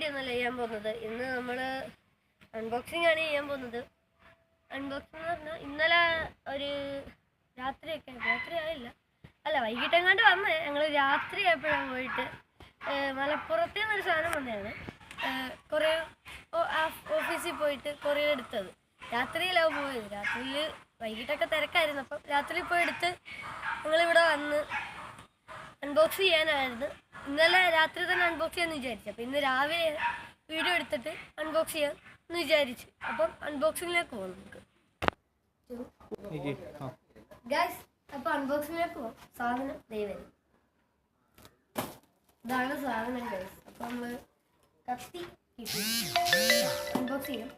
ഒന്നുമല്ല ചെയ്യാൻ പോകുന്നത്. ഇന്ന് നമ്മൾ അൺബോക്സിംഗ് ആണ് ചെയ്യാൻ പോകുന്നത്. അൺബോക്സിംഗ് എന്ന് പറഞ്ഞാൽ ഇന്നലെ ഒരു രാത്രി ആയില്ല, അല്ല വൈകിട്ടെങ്ങാണ്ട് വന്നേ. ഞങ്ങൾ രാത്രി ആയപ്പോഴാണ് പോയിട്ട് മലപ്പുറത്ത് നിന്നൊരു സാധനം വന്നതാണ്. കുറേ ഓഫീസിൽ പോയിട്ട് കൊറിയർ എടുത്തത്. രാത്രിയിലാണ് പോയത്. രാത്രിയിൽ വൈകിട്ടൊക്കെ തിരക്കായിരുന്നു. അപ്പം രാത്രി പോയി എടുത്ത് ഞങ്ങളിവിടെ വന്ന് അൺബോക്സ് ചെയ്യാനായിരുന്നു. ഇന്നലെ രാത്രി തന്നെ അൺബോക്സ് ചെയ്യാമെന്ന് വിചാരിച്ചു. അപ്പം ഇന്ന് രാവിലെ വീഡിയോ എടുത്തിട്ട് അൺബോക്സ് ചെയ്യാം എന്ന് വിചാരിച്ചു. അപ്പം അൺബോക്സിങ്ങിലേക്ക് പോകാം നമുക്ക്. ഗൈസ്, അപ്പം അൺബോക്സിങ്ങിലേക്ക് പോകാം. സാധനം ദൈവം ഇതാണ് സാധനം ഗൈസ്. അപ്പം നമ്മൾ കത്തി അൺബോക്സ് ചെയ്യാം.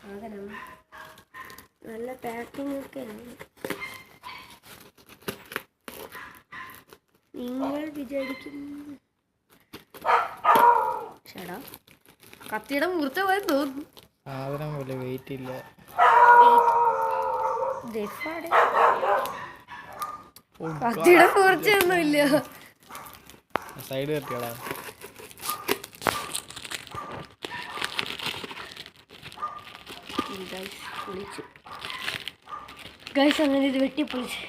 സാധനം നല്ല പാക്കിംഗ് ഒക്കെയാണ്. നിങ്ങൾ വിചാരിക്കും ചേടാ കത്തിയുടെ മുഹൂർത്തം പോയി തോന്നുന്നു. സാധനം പോലെ വെയിറ്റ് ഇല്ല. കത്തിയുടെ മുഹൂർത്തമൊന്നും ഇല്ല. സൈഡ് കത്തിയടാ. ഗൈസ് അങ്ങനെ ഇത് വെട്ടിപ്പൊളിച്ച്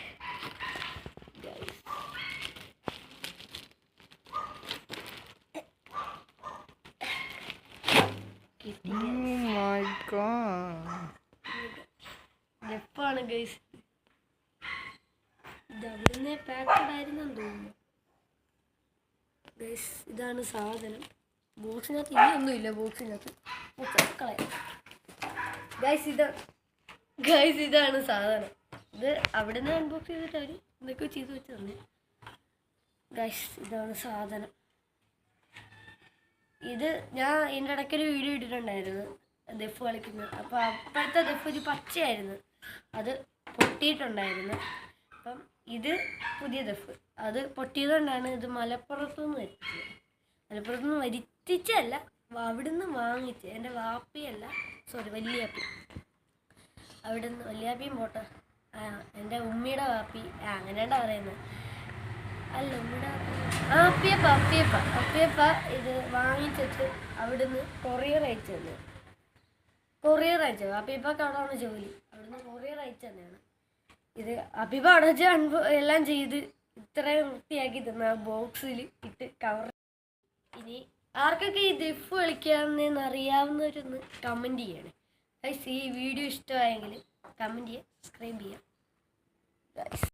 എപ്പാണ് ഗൈസ് ഇത് അവിടുന്ന് പാക്കഡ് ആയിരുന്നെന്ന് തോന്നുന്നു. ഗൈസ് ഇതാണ് സാധനം. ബോക്സിനകത്ത് ഇനിയൊന്നുമില്ല. ബോക്സിനകത്ത് ഗൈസ് ഇതാണ് സാധനം. ഇത് അവിടുന്ന് അൺബോക്സ് ചെയ്തിട്ട് അവർ എന്തൊക്കെ ചെയ്ത് വെച്ച് തന്നെ. ഗൈസ് ഇതാണ് സാധനം. ഇത് ഞാൻ ഇതിൻ്റെ ഇടയ്ക്കൊരു വീഡിയോ ഇട്ടിട്ടുണ്ടായിരുന്നു ദഫ് കളിക്കുന്നത്. അപ്പോൾ അപ്പോഴത്തെ ദഫ് ഒരു പച്ചയായിരുന്നു, അത് പൊട്ടിയിട്ടുണ്ടായിരുന്നു. അപ്പം ഇത് പുതിയ ദഫ്, അത് പൊട്ടിയതുകൊണ്ടാണ് ഇത് മലപ്പുറത്തുനിന്ന് വരുത്തിച്ചത്. മലപ്പുറത്തുനിന്ന് വരുത്തിച്ചല്ല, അവിടുന്ന് വാങ്ങിച്ച്. എൻ്റെ വാപ്പിയല്ല, സോറി വല്യാപ്പി. അവിടുന്ന് വല്യാപ്പിയും പോട്ടെ, എൻ്റെ ഉമ്മിയുടെ വാപ്പി അങ്ങനെയാണ്ടാ പറയുന്നത്. അല്ല ഉമ്മിയുടെ അപ്പിയപ്പ ഇത് വാങ്ങിച്ചിട്ട് അവിടുന്ന് കൊറിയർ അയച്ചു തന്നെ. അപ്പിയപ്പക്ക് അവിടെയാണ് ജോലി. അവിടുന്ന് കൊറിയർ അയച്ചു തന്നെയാണ്. ഇത് അപ്പിയപ്പ അവിടെ വെച്ച് എല്ലാം ചെയ്ത് ഇത്രയും വൃത്തിയാക്കി തന്ന ബോക്സിൽ ഇട്ട് കവർ. ഇനി ആർക്കൊക്കെ ഈ ദഫ് കളിക്കാമെന്ന് അറിയാവുന്നവരൊന്ന് കമൻറ്റ് ചെയ്യണേ ഗൈസ്. ഈ വീഡിയോ ഇഷ്ടമായെങ്കിൽ കമൻറ്റ് ചെയ്യുക, സബ്സ്ക്രൈബ് ചെയ്യുക ഗൈസ്.